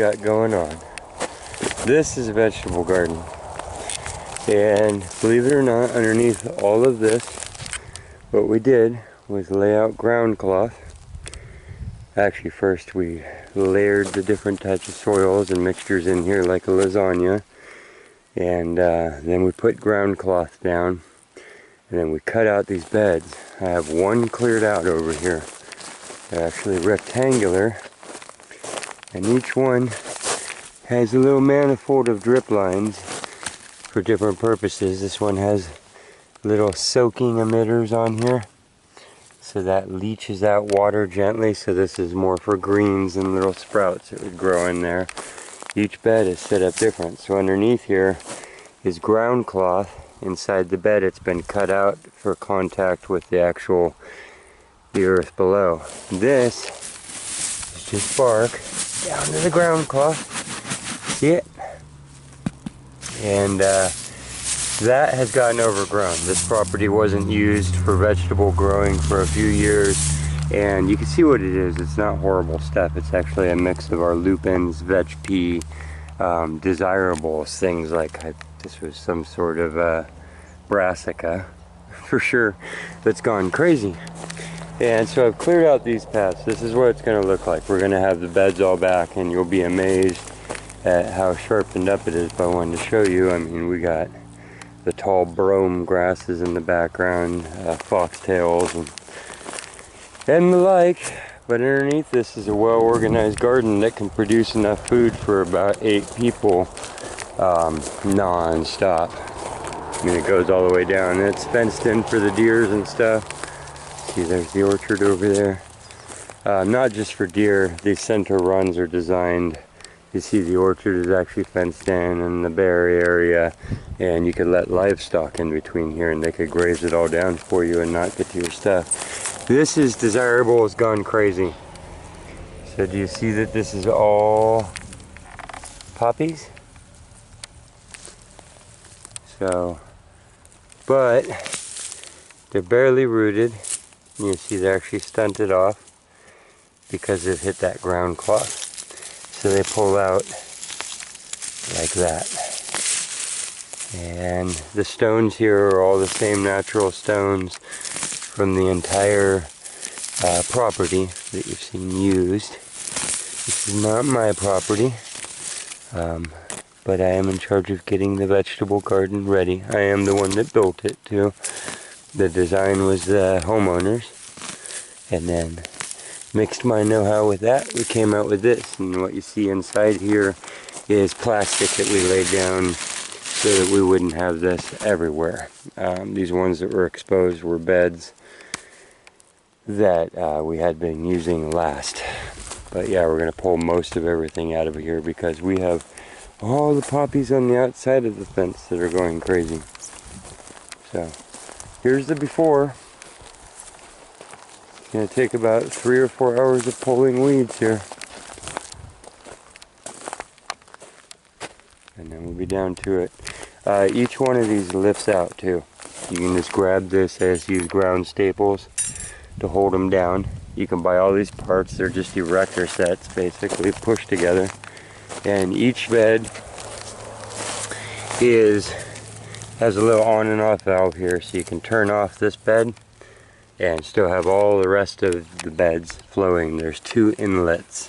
got going on. This is a vegetable garden. And believe it or not, underneath all of this, what we did was lay out ground cloth. Actually, first we layered the different types of soils and mixtures in here like a lasagna. And then we put ground cloth down. And then we cut out these beds. I have one cleared out over here. They're actually rectangular. And each one has a little manifold of drip lines for different purposes. This one has little soaking emitters on here, so that leaches out water gently. So this is more for greens and little sprouts that would grow in there. Each bed is set up different. So underneath here is ground cloth. Inside the bed it's been cut out for contact with the earth below. This is just bark down to the ground cloth. See it? And that has gotten overgrown. This property wasn't used for vegetable growing for a few years, and you can see what it is. It's not horrible stuff. It's actually a mix of our lupins, veg pea, desirables, things like this was some sort of brassica for sure that's gone crazy. And so I've cleared out these paths. This is what it's going to look like. We're going to have the beds all back, and you'll be amazed at how sharpened up it is. But I wanted to show you, I mean, we got the tall brome grasses in the background, foxtails and the like. But underneath this is a well-organized garden that can produce enough food for about 8 people non-stop. I mean, it goes all the way down, and it's fenced in for the deers and stuff. See, there's the orchard over there. Not just for deer, these center runs are designed. You see the orchard is actually fenced in, and the berry area, and you could let livestock in between here and they could graze it all down for you and not get to your stuff. This is desirable, has gone crazy. So do you see that this is all poppies? So, but they're barely rooted. You see they're actually stunted off because they've hit that ground cloth. So they pull out like that. And the stones here are all the same natural stones from the entire property that you've seen used. This is not my property, but I am in charge of getting the vegetable garden ready. I am the one that built it too. The design was the homeowners, and then mixed my know-how with that, we came out with this. And what you see inside here is plastic that we laid down so that we wouldn't have this everywhere. These ones that were exposed were beds that we had been using last. But yeah, we're going to pull most of everything out of here because we have all the poppies on the outside of the fence that are going crazy. So here's the before. It's going to take about 3 or 4 hours of pulling weeds here. And then we'll be down to it. Each one of these lifts out too. You can just grab this. I just use ground staples to hold them down. You can buy all these parts. They're just erector sets basically pushed together. And each bed has a little on and off valve here, so you can turn off this bed and still have all the rest of the beds flowing. There's 2 inlets,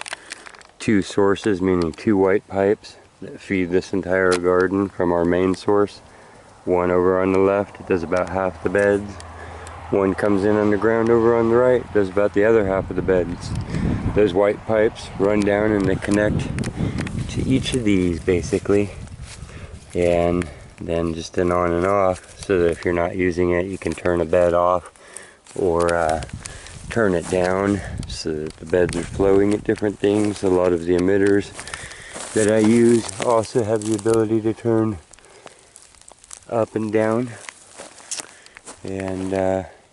2 sources, meaning 2 white pipes that feed this entire garden from our main source. One over on the left, it does about half the beds. One comes in underground over on the right, does about the other half of the beds. Those white pipes run down and they connect to each of these basically, and then just an on and off, so that if you're not using it, you can turn a bed off or turn it down so that the beds are flowing at different things. A lot of the emitters that I use also have the ability to turn up and down. And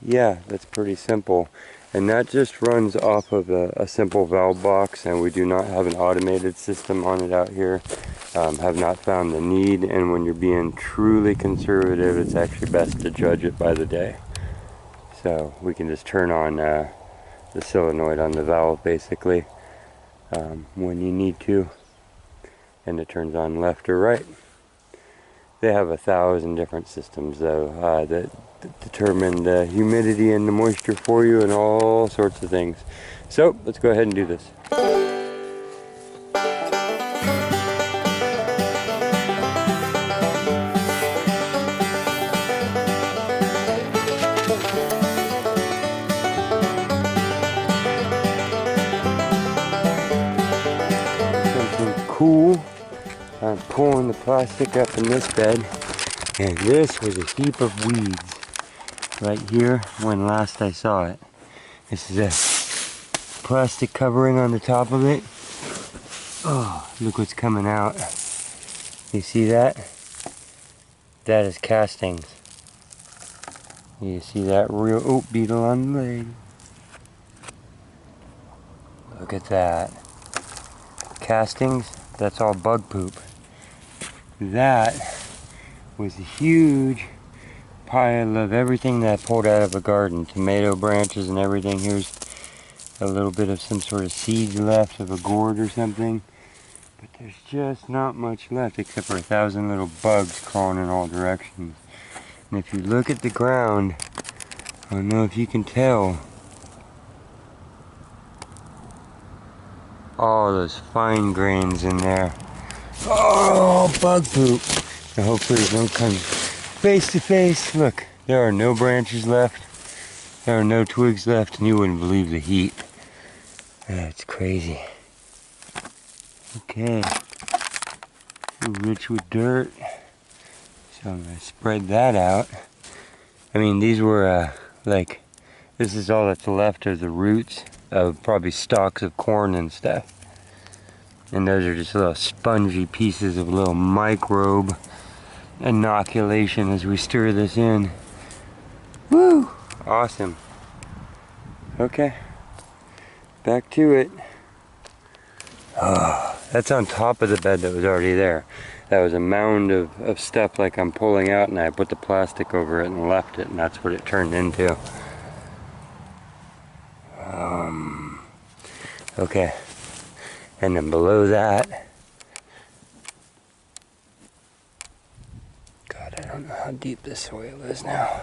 yeah, that's pretty simple. And that just runs off of a simple valve box, and we do not have an automated system on it out here. Have not found the need, and when you're being truly conservative, it's actually best to judge it by the day. So we can just turn on the solenoid on the valve basically when you need to. and it turns on left or right. They have 1,000 different systems though that determine the humidity and the moisture for you and all sorts of things. So let's go ahead and do this. Something cool. I'm pulling the plastic up in this bed, and this was a heap of weeds right here when last I saw it. This is a plastic covering on the top of it. Oh, look what's coming out. You see that? That is castings. You see that real, oh, beetle on the leg. Look at that. Castings, that's all bug poop. That was a huge pile of everything that I pulled out of a garden. Tomato branches and everything. Here's a little bit of some sort of seeds left of a gourd or something. But there's just not much left except for 1,000 little bugs crawling in all directions. And if you look at the ground, I don't know if you can tell, all those fine grains in there. Oh, bug poop. And hopefully they don't come face to face. Look, there are no branches left. There are no twigs left, and you wouldn't believe the heat. That's crazy. Okay. Rich with dirt. So I'm going to spread that out. I mean, these were like, this is all that's left of the roots of probably stalks of corn and stuff. And those are just little spongy pieces of little microbe inoculation as we stir this in. Woo! Awesome. Okay. Back to it. Oh, that's on top of the bed that was already there. That was a mound of stuff like I'm pulling out, and I put the plastic over it and left it, and that's what it turned into. Okay. And then below that, God, I don't know how deep this soil is now.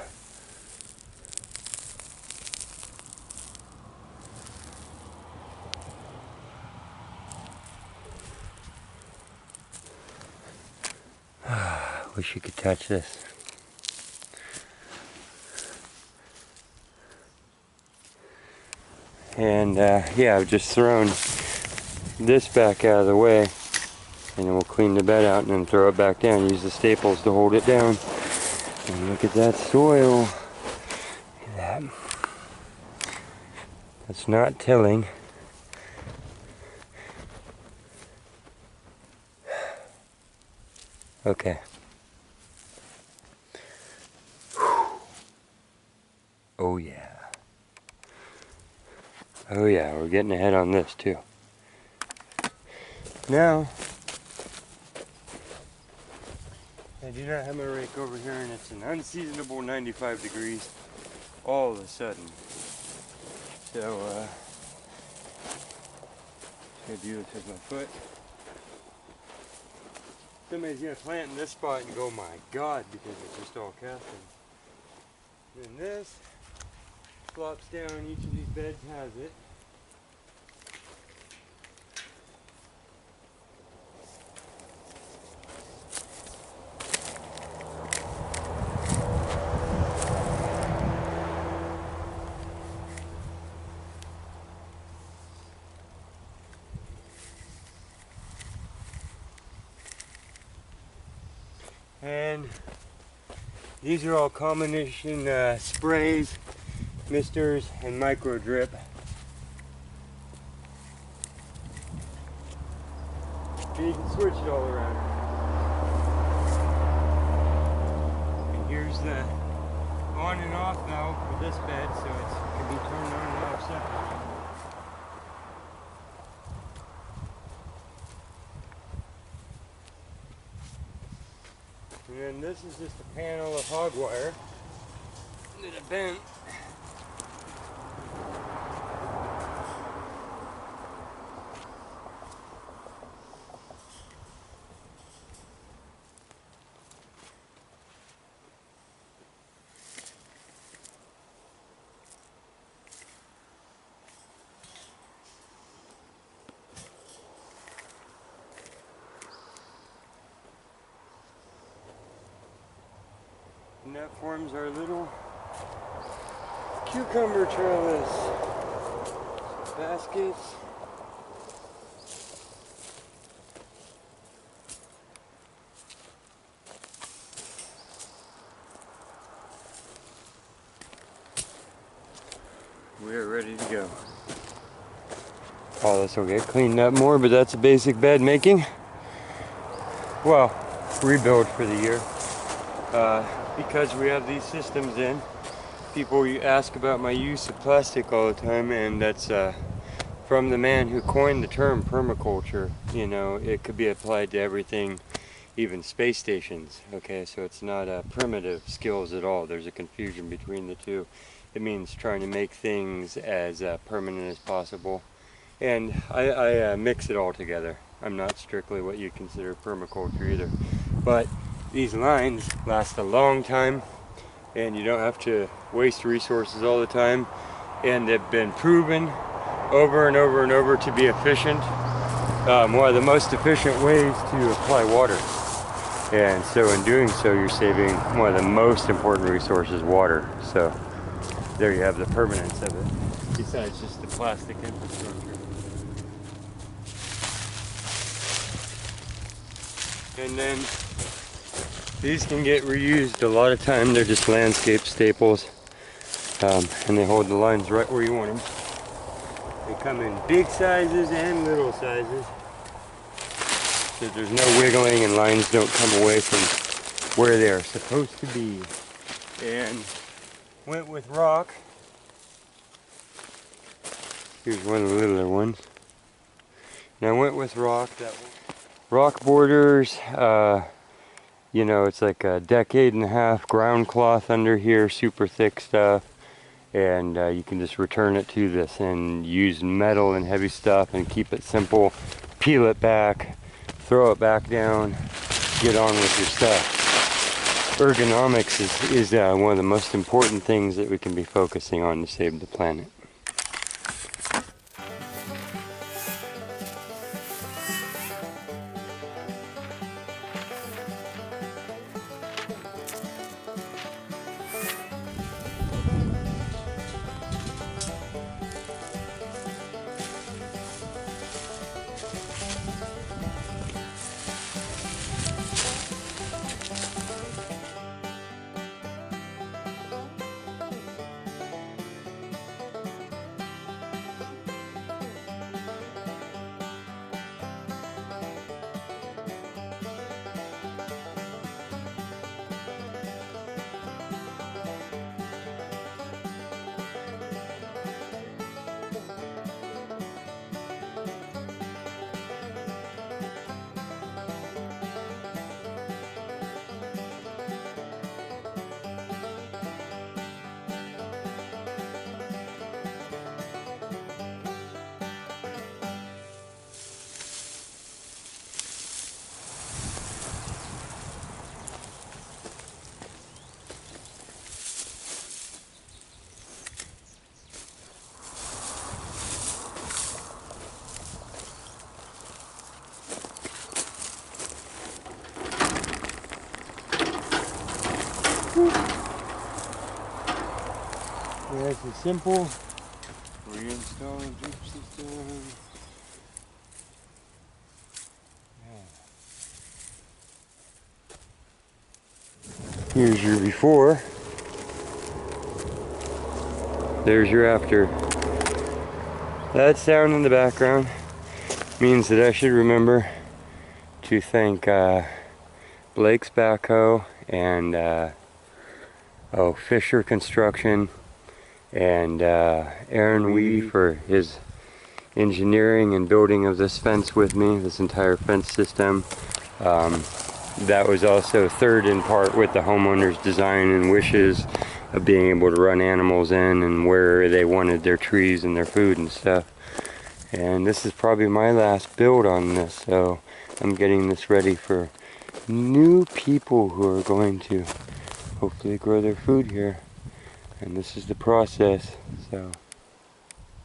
Wish you could touch this. And yeah, I've just thrown this back out of the way, and then we'll clean the bed out and then throw it back down. Use the staples to hold it down. And look at that soil. Look at that. That's not tilling. Okay. Oh yeah. Oh yeah, we're getting ahead on this too. Now, I do not have my rake over here, and it's an unseasonable 95 degrees all of a sudden. So, I'm gonna do this with my foot. Somebody's gonna plant in this spot and go, my God, because it's just all casting. Then this flops down, each of these beds has it. And these are all combination sprays, misters, and micro drip. So you can switch it all around. And here's the on and off valve for this bed, so it can be turned on and off separately. And then this is just a panel of hog wire that I bent. that forms our little cucumber trellis. Baskets. We are ready to go. All this will get cleaned up more, but that's a basic bed making. Well, rebuild for the year. Because we have these systems in, people ask about my use of plastic all the time, and that's from the man who coined the term permaculture. You know, it could be applied to everything, even space stations. Okay, so it's not primitive skills at all. There's a confusion between the two. It means trying to make things as permanent as possible. And I mix it all together. I'm not strictly what you consider permaculture either. But these lines last a long time, and you don't have to waste resources all the time. And they've been proven over and over and over to be efficient. One of the most efficient ways to apply water. And so in doing so, you're saving one of the most important resources, water. So there you have the permanence of it, besides just the plastic infrastructure. And then these can get reused a lot of time. They're just landscape staples, and they hold the lines right where you want them. They come in big sizes and little sizes, so there's no wiggling and lines don't come away from where they're supposed to be. And went with rock. Here's one of the littler ones. And I went with rock. Rock borders, you know, it's like a 1.5 decades ground cloth under here, super thick stuff. And you can just return it to this and use metal and heavy stuff and keep it simple. Peel it back, throw it back down, get on with your stuff. Ergonomics is one of the most important things that we can be focusing on to save the planet. That's a simple reinstall drip system. Here's your before. There's your after. That sound in the background means that I should remember to thank Blake's Backhoe and Fisher Construction and Aaron Weedy for his engineering and building of this fence with me, this entire fence system. That was also third in part with the homeowner's design and wishes of being able to run animals in and where they wanted their trees and their food and stuff. And this is probably my last build on this, so I'm getting this ready for new people who are going to hopefully grow their food here. And this is the process. So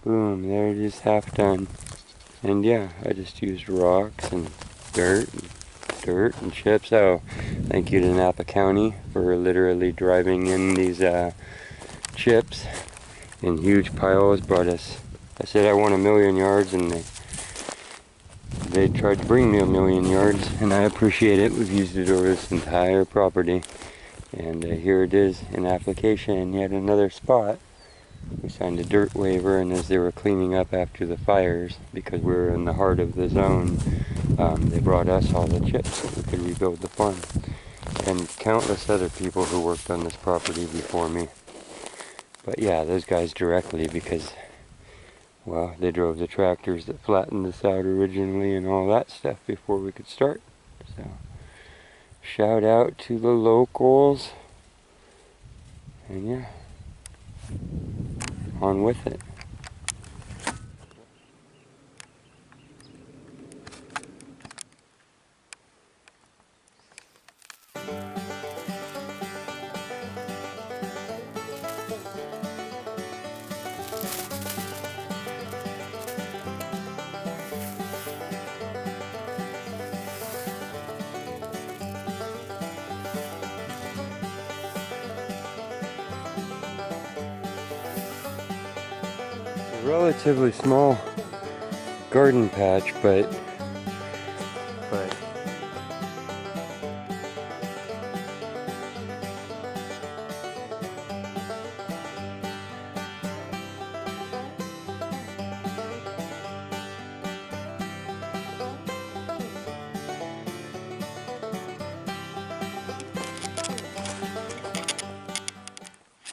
boom, there it is, half done. And yeah, I just used rocks and dirt and dirt and chips. Oh, thank you to Napa County for literally driving in these chips in huge piles. Brought us, I said I want 1,000,000 yards, and they tried to bring me 1,000,000 yards, and I appreciate it. We've used it over this entire property, and here it is in application in yet another spot. We signed a dirt waiver, and as they were cleaning up after the fires, because we were in the heart of the zone, they brought us all the chips so we could rebuild the farm. And countless other people who worked on this property before me. But yeah, those guys directly, because, well, they drove the tractors that flattened this out originally and all that stuff before we could start. So, shout out to the locals. And yeah, on with it. Relatively small garden patch, but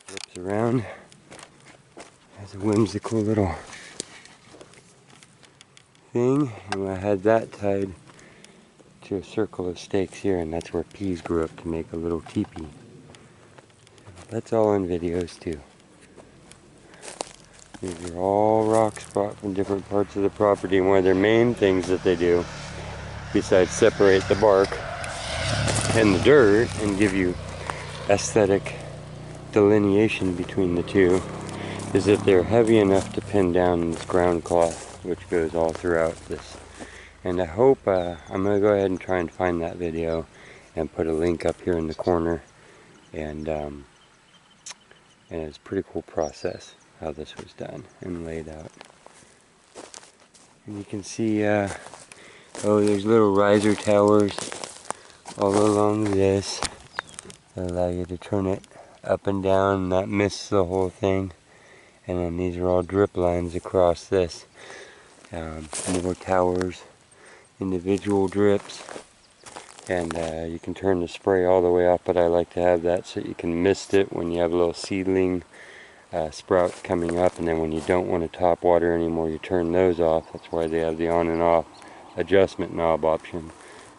flips around. Has a whimsical little thing, and I had that tied to a circle of stakes here, and that's where peas grew up to make a little teepee. That's all in videos too. These are all rocks brought from different parts of the property, and one of their main things that they do, besides separate the bark and the dirt and give you aesthetic delineation between the two, is that they're heavy enough to pin down this ground cloth, which goes all throughout this. And I hope, I'm going to go ahead and try and find that video and put a link up here in the corner. And it's a pretty cool process how this was done and laid out. And you can see, oh, there's little riser towers all along this that allow you to turn it up and down, and that mists the whole thing. And then these are all drip lines across this. More towers, individual drips, and you can turn the spray all the way up, but I like to have that so you can mist it when you have a little seedling sprout coming up, and then when you don't want to top water anymore, you turn those off. That's why they have the on and off adjustment knob option,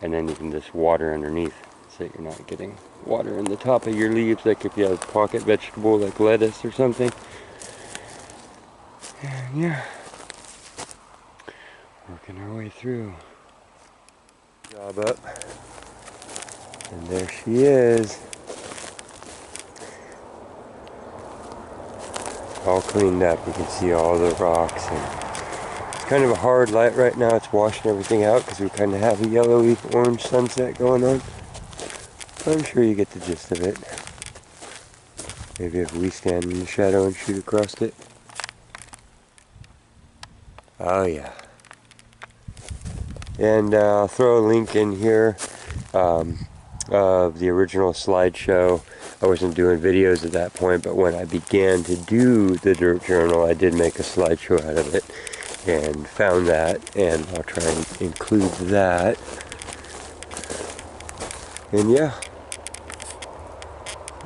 and then you can just water underneath so you're not getting water in the top of your leaves, like if you have a pocket vegetable like lettuce or something. And yeah, working our way through. Job up. And there she is. All cleaned up. You can see all the rocks. And it's kind of a hard light right now. It's washing everything out because we kind of have a yellowy orange sunset going on. I'm sure you get the gist of it. Maybe if we stand in the shadow and shoot across it. Oh yeah. And I'll throw a link in here of the original slideshow. I wasn't doing videos at that point, but when I began to do the dirt journal, I did make a slideshow out of it and found that, and I'll try and include that. And yeah,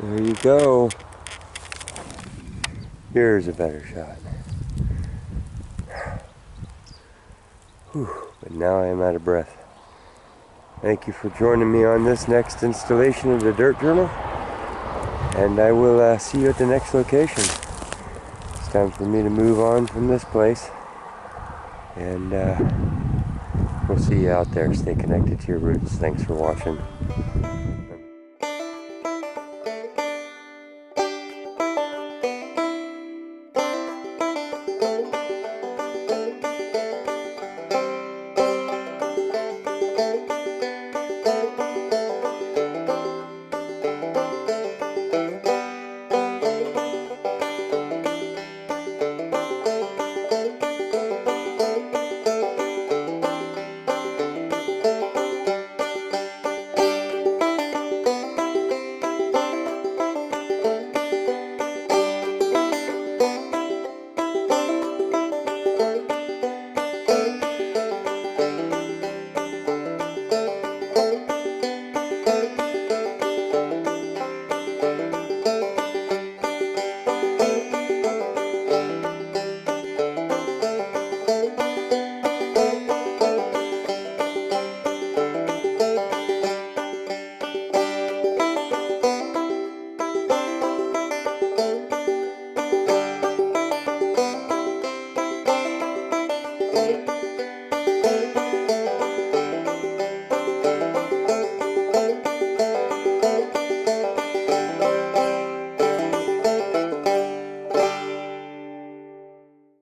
there you go. Here's a better shot. Whew, but now I am out of breath. Thank you for joining me on this next installation of the Dirt Journal, and I will see you at the next location. It's time for me to move on from this place, and we'll see you out there. Stay connected to your roots. Thanks for watching.